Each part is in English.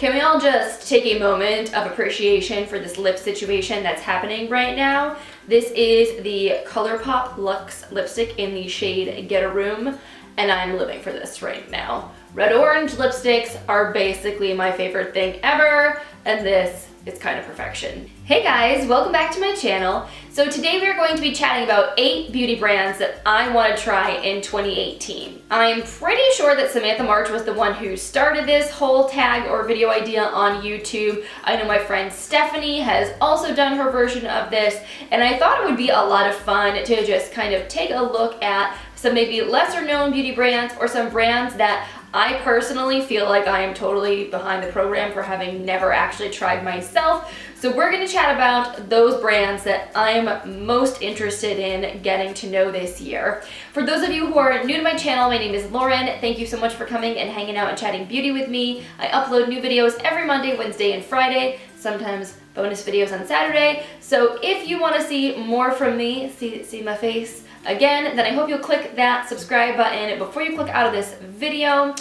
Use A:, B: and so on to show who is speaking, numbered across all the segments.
A: Can we all just take a moment of appreciation for this lip situation that's happening right now? This is the Colourpop Luxe lipstick in the shade Get a Room, and I'm living for this right now. Red orange lipsticks are basically my favorite thing ever, and this is kind of perfection. Hey guys, welcome back to my channel. So today we are going to be chatting about 8 beauty brands that I want to try in 2018. I'm pretty sure that Samantha March was the one who started this whole tag or video idea on YouTube. I know my friend Stephanie has also done her version of this, and I thought it would be a lot of fun to just kind of take a look at some maybe lesser known beauty brands or some brands that I personally feel like I am totally behind the program for having never actually tried myself. So we're going to chat about those brands that I'm most interested in getting to know this year. For those of you who are new to my channel, my name is Lauren. Thank you so much for coming and hanging out and chatting beauty with me. I upload new videos every Monday, Wednesday, and Friday, sometimes bonus videos on Saturday. So if you want to see more from me, see my face again, then I hope you'll click that subscribe button before you click out of this video.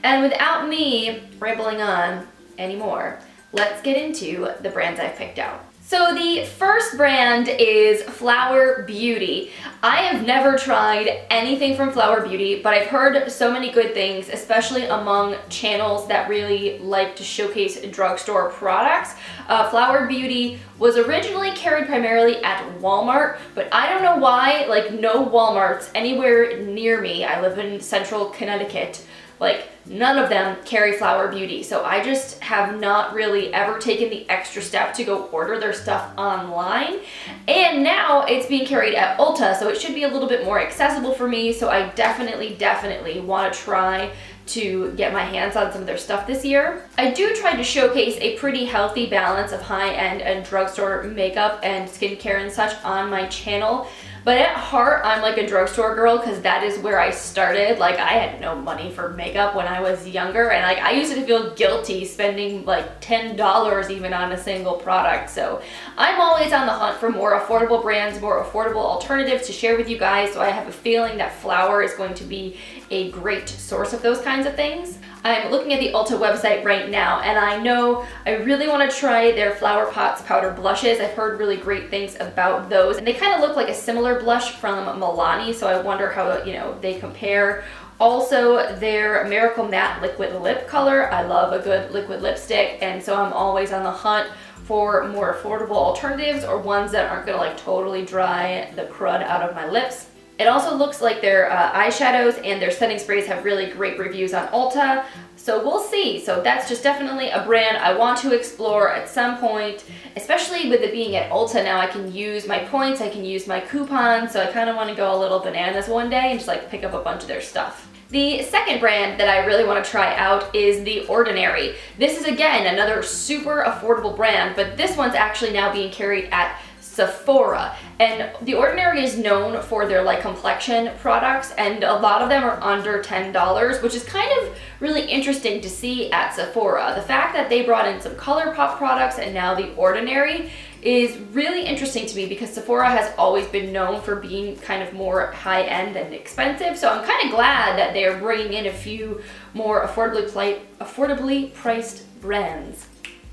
A: And without me rambling on anymore, let's get into the brands I've picked out. So the first brand is Flower Beauty. I have never tried anything from Flower Beauty, but I've heard so many good things, especially among channels that really like to showcase drugstore products. Flower Beauty was originally carried primarily at Walmart, but I don't know why, like no Walmarts anywhere near me. I live in central Connecticut. Like none of them carry Flower Beauty, so I just have not really ever taken the extra step to go order their stuff online. And now it's being carried at Ulta, so it should be a little bit more accessible for me, so I definitely want to try to get my hands on some of their stuff this year. I do try to showcase a pretty healthy balance of high-end and drugstore makeup and skincare and such on my channel. But at heart, I'm like a drugstore girl because that is where I started. Like I had no money for makeup when I was younger, and like I used to feel guilty spending like $10 even on a single product. So I'm always on the hunt for more affordable brands, more affordable alternatives to share with you guys. So I have a feeling that Flower is going to be a great source of those kinds of things. I'm looking at the Ulta website right now, and I know I really want to try their Flower Pots powder blushes. I've heard really great things about those, and they kind of look like a similar blush from Milani, so I wonder how, you know, they compare. Also, their Miracle Matte Liquid Lip Color. I love a good liquid lipstick, and so I'm always on the hunt for more affordable alternatives or ones that aren't gonna like totally dry the crud out of my lips. It also looks like their eyeshadows and their setting sprays have really great reviews on Ulta, so we'll see. So that's just definitely a brand I want to explore at some point, especially with it being at Ulta now. I can use my points, I can use my coupons, so I kind of want to go a little bananas one day and just like pick up a bunch of their stuff. The second brand that I really want to try out is The Ordinary. This is again another super affordable brand, but this one's actually now being carried at Sephora, and The Ordinary is known for their like complexion products, and a lot of them are under $10, which is kind of really interesting to see at Sephora. The fact that they brought in some Colourpop products and now The Ordinary is really interesting to me because Sephora has always been known for being kind of more high-end and expensive, so I'm kind of glad that they're bringing in a few more affordably priced brands.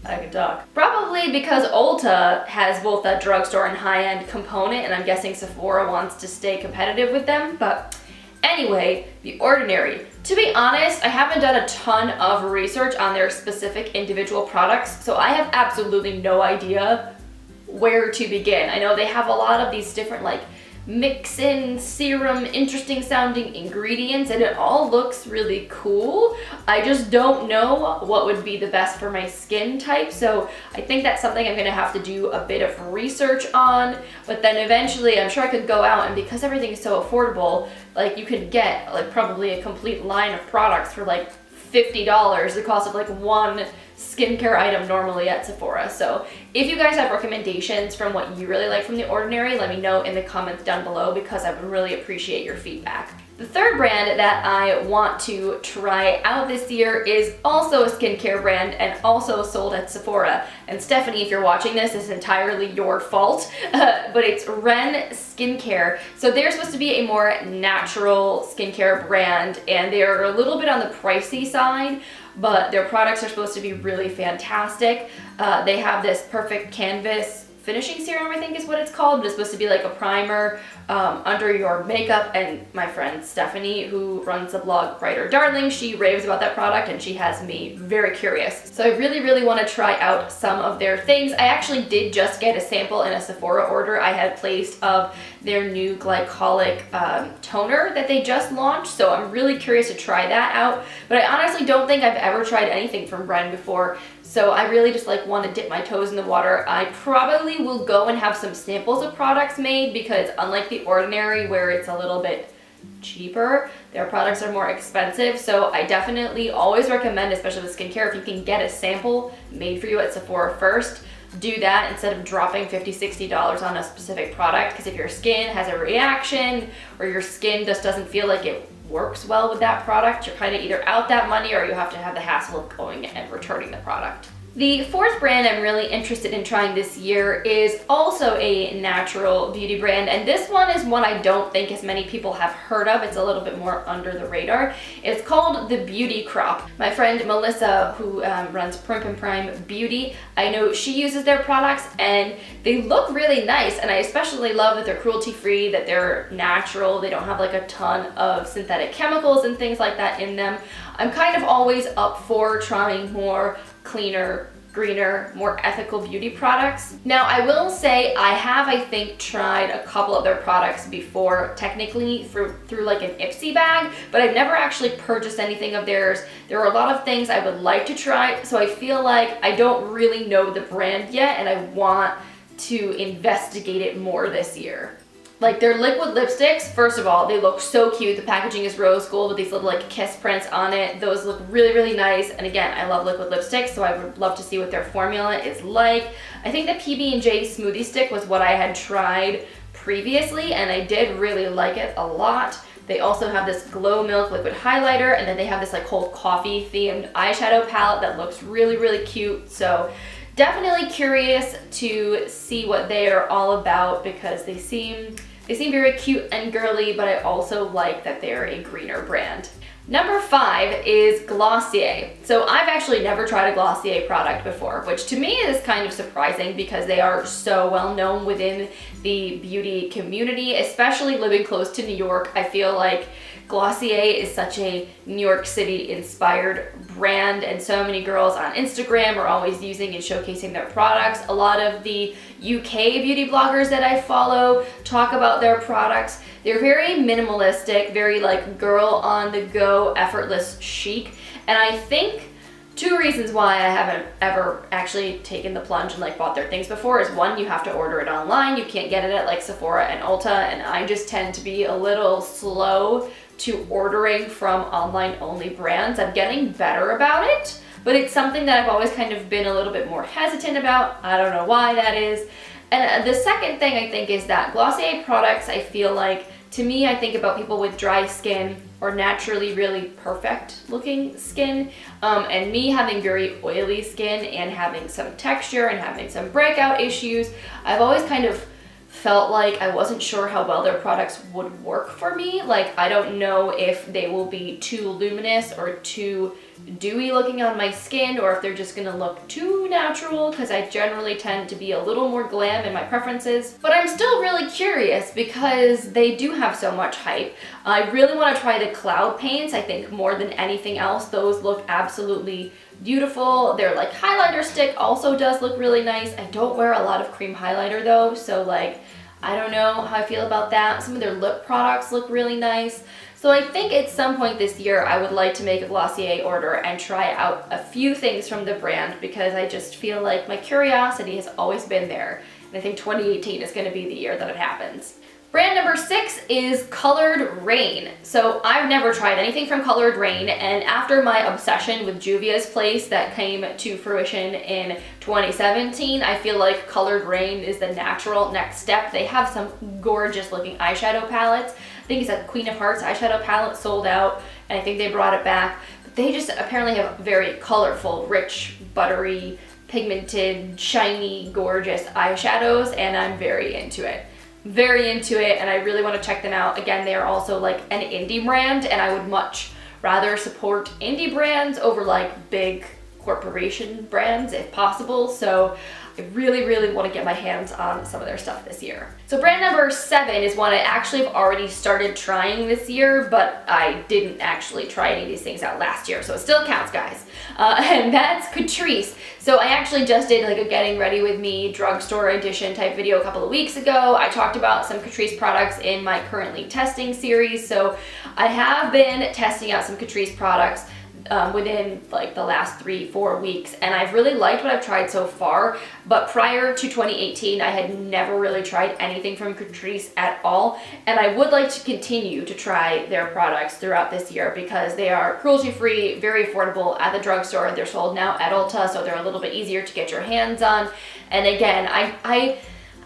A: I could talk. Probably because Ulta has both that drugstore and high-end component, and I'm guessing Sephora wants to stay competitive with them. But anyway, The Ordinary. To be honest, I haven't done a ton of research on their specific individual products, so I have absolutely no idea where to begin. I know they have a lot of these different like mix-in serum, interesting sounding ingredients, and it all looks really cool. I just don't know what would be the best for my skin type, so I think that's something I'm gonna have to do a bit of research on, but then eventually I'm sure I could go out, and because everything is so affordable, like you could get like probably a complete line of products for like $50, the cost of like one skincare item normally at Sephora. So if you guys have recommendations from what you really like from The Ordinary, let me know in the comments down below because I would really appreciate your feedback. The third brand that I want to try out this year is also a skincare brand and also sold at Sephora. And Stephanie, if you're watching this, it's entirely your fault, but it's Ren Skincare. So they're supposed to be a more natural skincare brand, and they're a little bit on the pricey side, but their products are supposed to be really fantastic. They have this Perfect Canvas finishing serum, I think is what it's called, but it's supposed to be like a primer under your makeup. And my friend Stephanie, who runs the blog Brighter Darling, she raves about that product and she has me very curious. So I really want to try out some of their things. I actually did just get a sample in a Sephora order I had placed of their new glycolic toner that they just launched, so I'm really curious to try that out. But I honestly don't think I've ever tried anything from Ren before, so I really just like want to dip my toes in the water. I probably will go and have some samples of products made, because unlike The Ordinary where it's a little bit cheaper, their products are more expensive. So I definitely always recommend, especially with skincare, if you can get a sample made for you at Sephora first, do that instead of dropping $50–60 on a specific product, because if your skin has a reaction or your skin just doesn't feel like it works well with that product, you're kind of either out that money or you have to have the hassle of going and returning the product. The fourth brand I'm really interested in trying this year is also a natural beauty brand, and this one is one I don't think as many people have heard of. It's a little bit more under the radar. It's called the Beauty Crop. My friend Melissa, who runs Primp and Prime Beauty, I know she uses their products and they look really nice, and I especially love that they're cruelty-free, that they're natural, they don't have like a ton of synthetic chemicals and things like that in them. I'm kind of always up for trying more cleaner, greener, more ethical beauty products. Now, I will say I have, I think, tried a couple of their products before, technically through like an Ipsy bag, but I've never actually purchased anything of theirs. There are a lot of things I would like to try, so I feel like I don't really know the brand yet, and I want to investigate it more this year. Like their liquid lipsticks, first of all, they look so cute. The packaging is rose gold with these little like kiss prints on it. Those look really nice. And again, I love liquid lipsticks, so I would love to see what their formula is like. I think the PB&J smoothie stick was what I had tried previously, and I did really like it a lot. They also have this Glow Milk liquid highlighter, and then they have this like whole coffee themed eyeshadow palette that looks really cute. So definitely curious to see what they are all about, because they seem very cute and girly, but I also like that they're a greener brand. Number 5 is Glossier. So I've actually never tried a Glossier product before, which to me is kind of surprising because they are so well known within the beauty community, especially living close to New York. I feel like Glossier is such a New York City inspired brand, and so many girls on Instagram are always using and showcasing their products. A lot of the UK beauty bloggers that I follow talk about their products. They're very minimalistic, very like girl on the go, effortless chic, and I think 2 reasons why I haven't ever actually taken the plunge and like bought their things before is, 1, you have to order it online. You can't get it at like Sephora and Ulta, and I just tend to be a little slow to ordering from online only brands. I'm getting better about it, but it's something that I've always kind of been a little bit more hesitant about. I don't know why that is. And the second thing I think is that Glossier products, I feel like, to me, I think about people with dry skin or naturally really perfect looking skin, and me having very oily skin and having some texture and having some breakout issues. I've always kind of felt like I wasn't sure how well their products would work for me. Like, I don't know if they will be too luminous or too dewy looking on my skin, or if they're just gonna look too natural, because I generally tend to be a little more glam in my preferences. But I'm still really curious because they do have so much hype. I really want to try the cloud paints. I think more than anything else, those look absolutely beautiful. Their like highlighter stick also does look really nice. I don't wear a lot of cream highlighter though, so like I don't know how I feel about that. Some of their lip products look really nice. So I think at some point this year I would like to make a Glossier order and try out a few things from the brand, because I just feel like my curiosity has always been there. And I think 2018 is going to be the year that it happens. Brand number 6 is Colored Rain. So I've never tried anything from Colored Rain, and after my obsession with Juvia's Place that came to fruition in 2017, I feel like Colored Rain is the natural next step. They have some gorgeous looking eyeshadow palettes. I think it's a Queen of Hearts eyeshadow palette sold out, and I think they brought it back. But they just apparently have very colorful, rich, buttery, pigmented, shiny, gorgeous eyeshadows, and I'm very into it. Very into it, and I really want to check them out. Again, they are also like an indie brand, and I would much rather support indie brands over like big corporation brands if possible. So I really want to get my hands on some of their stuff this year. So brand number 7 is one I actually have already started trying this year, but I didn't actually try any of these things out last year, so it still counts, guys. And that's Catrice. So I actually just did like a getting ready with me drugstore edition type video a couple of weeks ago. I talked about some Catrice products in my currently testing series. So I have been testing out some Catrice products within like the last 3-4 weeks, and I've really liked what I've tried so far. But prior to 2018, I had never really tried anything from Catrice at all, and I would like to continue to try their products throughout this year because they are cruelty-free, very affordable at the drugstore. They're sold now at Ulta, so they're a little bit easier to get your hands on. And again,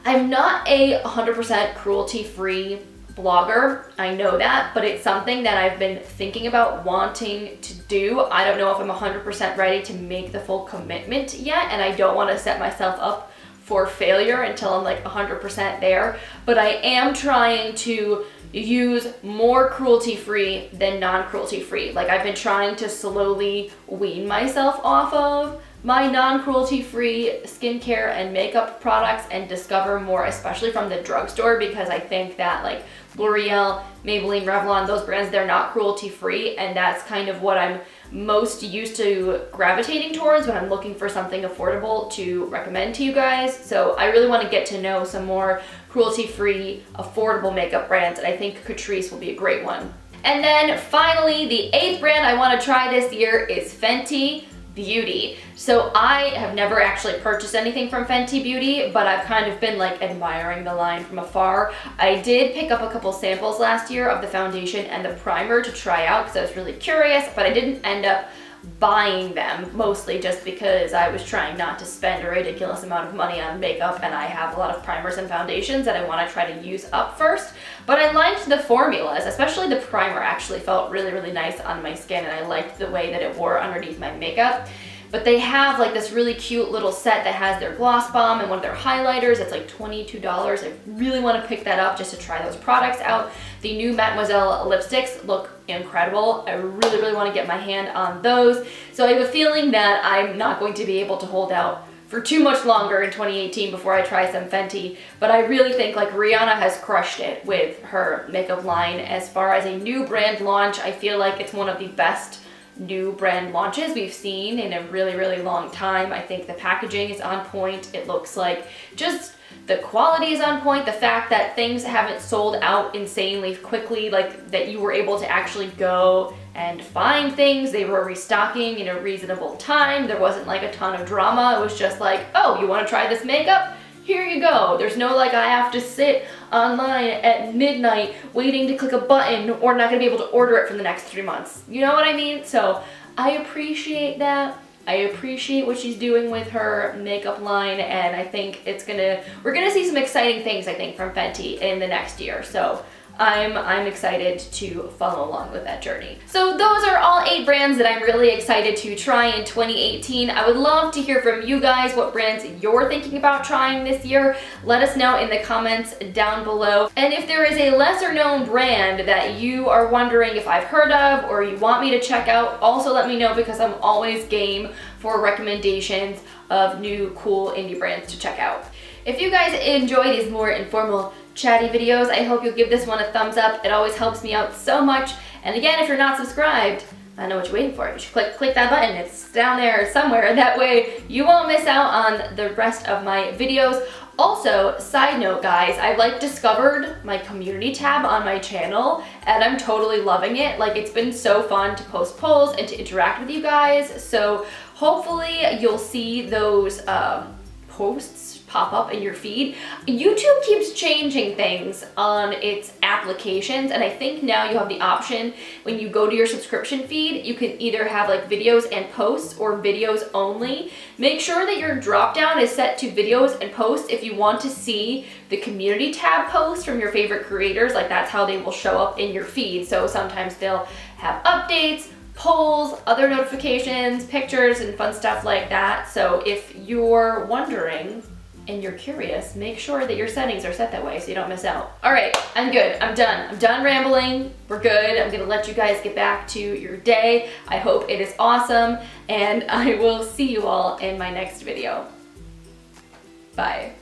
A: I'm not a 100% cruelty-free blogger, I know that, but it's something that I've been thinking about wanting to do. I don't know if I'm 100% ready to make the full commitment yet, and I don't want to set myself up for failure until I'm like 100% there, but I am trying to use more cruelty-free than non-cruelty-free. Like I've been trying to slowly wean myself off of my non-cruelty-free skincare and makeup products and discover more, especially from the drugstore, because I think that like L'Oreal, Maybelline, Revlon, those brands, they're not cruelty-free, and that's kind of what I'm most used to gravitating towards when I'm looking for something affordable to recommend to you guys. So I really want to get to know some more cruelty-free, affordable makeup brands, and I think Catrice will be a great one. And then finally, the 8th brand I want to try this year is Fenty Beauty. So I have never actually purchased anything from Fenty Beauty, but I've kind of been like admiring the line from afar. I did pick up a couple samples last year of the foundation and the primer to try out because I was really curious, but I didn't end up buying them, mostly just because I was trying not to spend a ridiculous amount of money on makeup, and I have a lot of primers and foundations that I want to try to use up first. But I liked the formulas, especially the primer actually felt really nice on my skin, and I liked the way that it wore underneath my makeup. But they have like this really cute little set that has their gloss bomb and one of their highlighters. It's like $22. I really want to pick that up just to try those products out. The new Mademoiselle lipsticks look incredible. I really want to get my hand on those. So I have a feeling that I'm not going to be able to hold out for too much longer in 2018 before I try some Fenty, but I really think like Rihanna has crushed it with her makeup line. As far as a new brand launch, I feel like it's one of the best new brand launches we've seen in a really long time. I think the packaging is on point. It looks like just the quality is on point. The fact that things haven't sold out insanely quickly, like that you were able to actually go and find things. They were restocking in a reasonable time. There wasn't like a ton of drama. It was just like, oh, you want to try this makeup? Here you go. There's no like I have to sit online at midnight waiting to click a button or not gonna be able to order it for the next 3 months. You know what I mean? So I appreciate that. I appreciate what she's doing with her makeup line, and I think we're gonna see some exciting things, I think, from Fenty in the next year. So I'm excited to follow along with that journey. So those are all 8 brands that I'm really excited to try in 2018. I would love to hear from you guys what brands you're thinking about trying this year. Let us know in the comments down below. And if there is a lesser known brand that you are wondering if I've heard of or you want me to check out, also let me know, because I'm always game for recommendations of new cool indie brands to check out. If you guys enjoy these more informal chatty videos, I hope you'll give this one a thumbs up. It always helps me out so much. And again, if you're not subscribed, I know what you're waiting for. You should click that button. It's down there somewhere. That way you won't miss out on the rest of my videos. Also, side note guys, I've like discovered my community tab on my channel, and I'm totally loving it. Like, it's been so fun to post polls and to interact with you guys. So hopefully you'll see those posts pop up in your feed. YouTube keeps changing things on its applications, and I think now you have the option when you go to your subscription feed, you can either have like videos and posts or videos only. Make sure that your drop down is set to videos and posts if you want to see the community tab posts from your favorite creators. Like that's how they will show up in your feed. So sometimes they'll have updates, polls, other notifications, pictures, and fun stuff like that. So if you're wondering and you're curious, make sure that your settings are set that way so you don't miss out. All right, I'm good. I'm done. I'm done rambling. We're good. I'm gonna let you guys get back to your day. I hope it is awesome, and I will see you all in my next video. Bye.